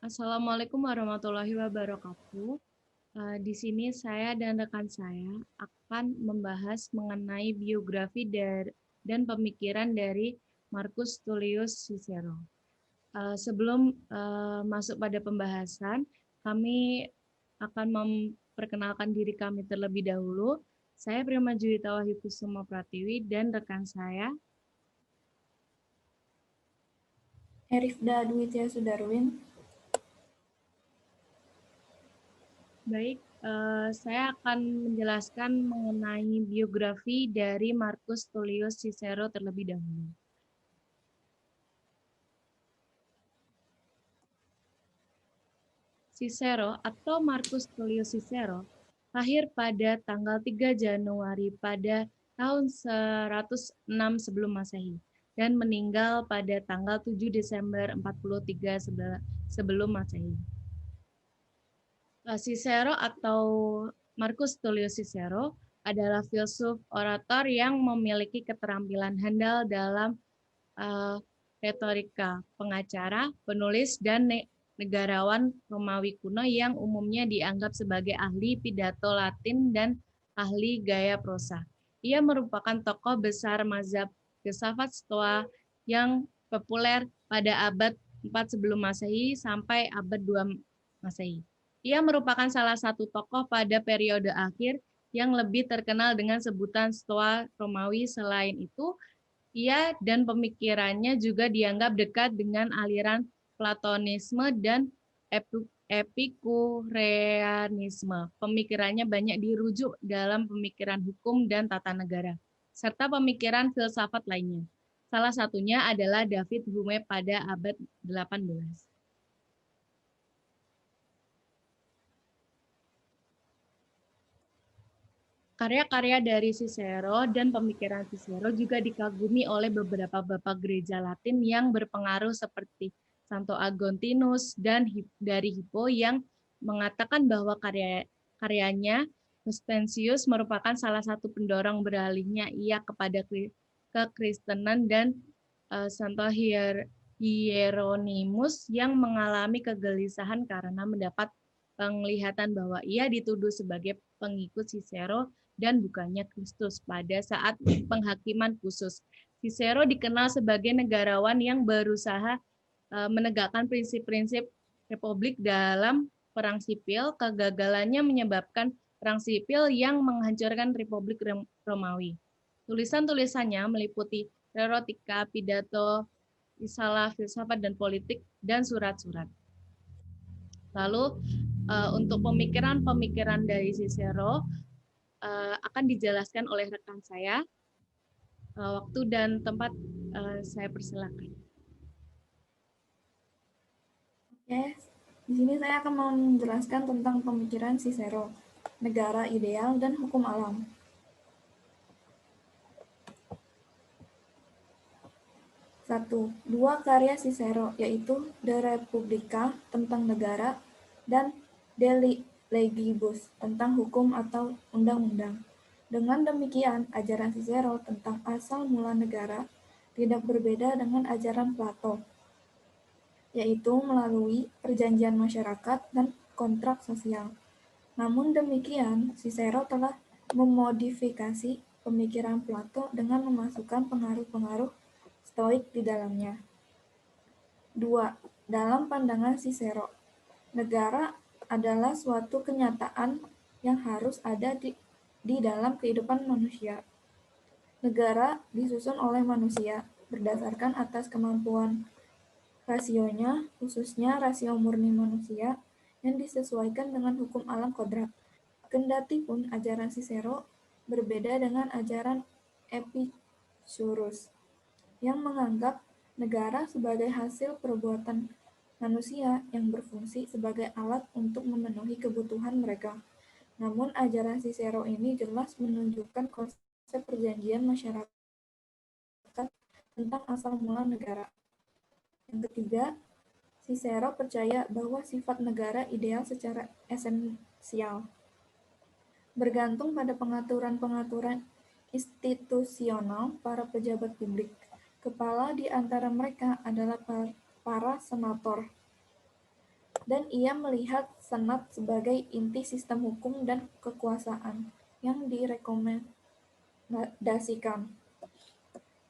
Assalamualaikum warahmatullahi wabarakatuh. Di sini saya dan rekan saya akan membahas mengenai biografi dan pemikiran dari Marcus Tullius Cicero. Sebelum masuk pada pembahasan, kami akan memperkenalkan diri kami terlebih dahulu. Saya Prima Juwita Wahyu Kusuma Pratiwi dan rekan saya Herifda Dwitya Sudarwin. Baik, saya akan menjelaskan mengenai biografi dari Marcus Tullius Cicero terlebih dahulu. Cicero atau Marcus Tullius Cicero lahir pada tanggal 3 Januari pada tahun 106 sebelum Masehi dan meninggal pada tanggal 7 Desember 43 sebelum Masehi. Cicero atau Marcus Tullius Cicero adalah filsuf orator yang memiliki keterampilan handal dalam retorika, pengacara, penulis, dan negarawan Romawi kuno yang umumnya dianggap sebagai ahli pidato Latin dan ahli gaya prosa. Ia merupakan tokoh besar mazhab filsafat Stoa yang populer pada abad 4 sebelum Masehi sampai abad 2 Masehi. Ia merupakan salah satu tokoh pada periode akhir yang lebih terkenal dengan sebutan Stoa Romawi. Selain itu, ia dan pemikirannya juga dianggap dekat dengan aliran Platonisme dan Epikureanisme. Pemikirannya banyak dirujuk dalam pemikiran hukum dan tata negara, serta pemikiran filsafat lainnya. Salah satunya adalah David Hume pada abad 18. Karya-karya dari Cicero dan pemikiran Cicero juga dikagumi oleh beberapa bapak gereja Latin yang berpengaruh seperti Santo Agontinus dan dari Hippo yang mengatakan bahwa karyanya Suspensius merupakan salah satu pendorong beralihnya ia kepada kekristenan dan Santo Hieronymus yang mengalami kegelisahan karena mendapat penglihatan bahwa ia dituduh sebagai pengikut Cicero dan bukannya Kristus pada saat penghakiman khusus. Cicero dikenal sebagai negarawan yang berusaha menegakkan prinsip-prinsip republik dalam perang sipil. Kegagalannya menyebabkan perang sipil yang menghancurkan Republik Romawi. Tulisan-tulisannya meliputi retorika, pidato, risalah, filsafat dan politik, dan surat-surat. Lalu untuk pemikiran-pemikiran dari Cicero akan dijelaskan oleh rekan saya. Waktu dan tempat saya persilakan. Oke, di sini saya akan menjelaskan tentang pemikiran Cicero, negara ideal dan hukum alam. Satu, dua karya Cicero, yaitu De Republica tentang negara dan De Legibus tentang hukum atau undang-undang. Dengan demikian, ajaran Cicero tentang asal mula negara tidak berbeda dengan ajaran Plato, yaitu melalui perjanjian masyarakat dan kontrak sosial. Namun demikian, Cicero telah memodifikasi pemikiran Plato dengan memasukkan pengaruh-pengaruh Stoik di dalamnya. 2. Dalam pandangan Cicero, negara adalah suatu kenyataan yang harus ada di dalam kehidupan manusia. Negara disusun oleh manusia berdasarkan atas kemampuan rasionya, khususnya rasio murni manusia, yang disesuaikan dengan hukum alam kodrat. Kendati pun ajaran Cicero berbeda dengan ajaran Epicurus, yang menganggap negara sebagai hasil perbuatan manusia yang berfungsi sebagai alat untuk memenuhi kebutuhan mereka. Namun ajaran Cicero ini jelas menunjukkan konsep perjanjian masyarakat tentang asal mula negara. Yang ketiga, Cicero percaya bahwa sifat negara ideal secara esensial bergantung pada pengaturan-pengaturan institusional para pejabat publik. Kepala di antara mereka adalah para senator. dan ia melihat senat sebagai inti sistem hukum dan kekuasaan yang direkomendasikan.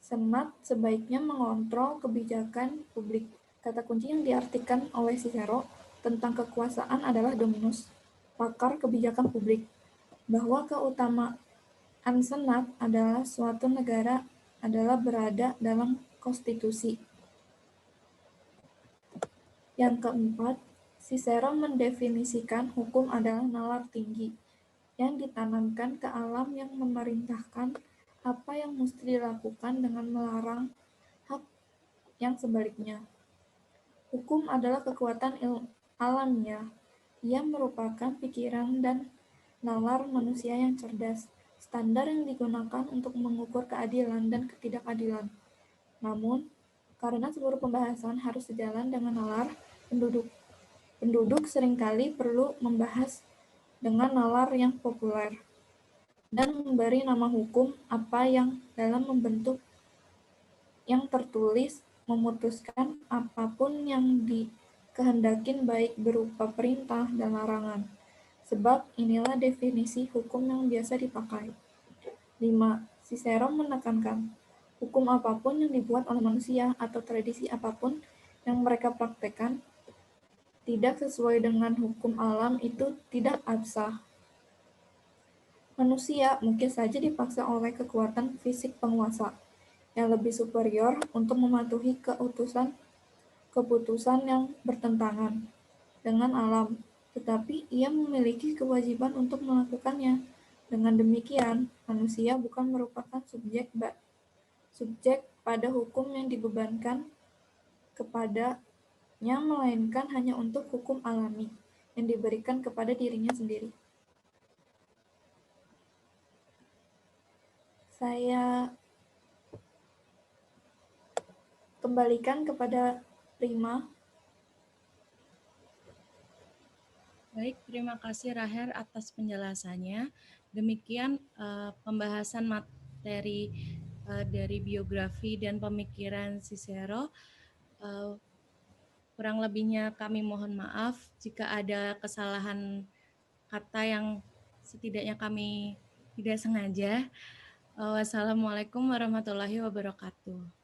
Senat sebaiknya mengontrol kebijakan publik. Kata kunci yang diartikan oleh Cicero tentang kekuasaan adalah dominus, pakar kebijakan publik, bahwa keutamaan senat adalah suatu negara adalah berada dalam konstitusi. Yang keempat, Cicero mendefinisikan hukum adalah nalar tinggi yang ditanamkan ke alam yang memerintahkan apa yang mesti dilakukan dengan melarang hak yang sebaliknya. Hukum adalah kekuatan alamiah. Ia merupakan pikiran dan nalar manusia yang cerdas, standar yang digunakan untuk mengukur keadilan dan ketidakadilan. Namun, karena seluruh pembahasan harus sejalan dengan nalar, penduduk seringkali perlu membahas dengan nalar yang populer dan memberi nama hukum apa yang dalam membentuk yang tertulis memutuskan apapun yang dikehendakin baik berupa perintah dan larangan. Sebab inilah definisi hukum yang biasa dipakai. 5. Cicero menekankan, hukum apapun yang dibuat oleh manusia atau tradisi apapun yang mereka praktekkan tidak sesuai dengan hukum alam itu tidak absah. Manusia mungkin saja dipaksa oleh kekuatan fisik penguasa yang lebih superior untuk mematuhi keputusan yang bertentangan dengan alam, tetapi ia memiliki kewajiban untuk melakukannya. Dengan demikian, manusia bukan merupakan subjek pada hukum yang dibebankan kepadanya, melainkan hanya untuk hukum alami yang diberikan kepada dirinya sendiri. Saya kembalikan kepada Prima. Baik, terima kasih Rahel atas penjelasannya. Demikian pembahasan materi dari biografi dan pemikiran Cicero. Kurang lebihnya kami mohon maaf jika ada kesalahan kata yang setidaknya kami tidak sengaja. Wassalamualaikum warahmatullahi wabarakatuh.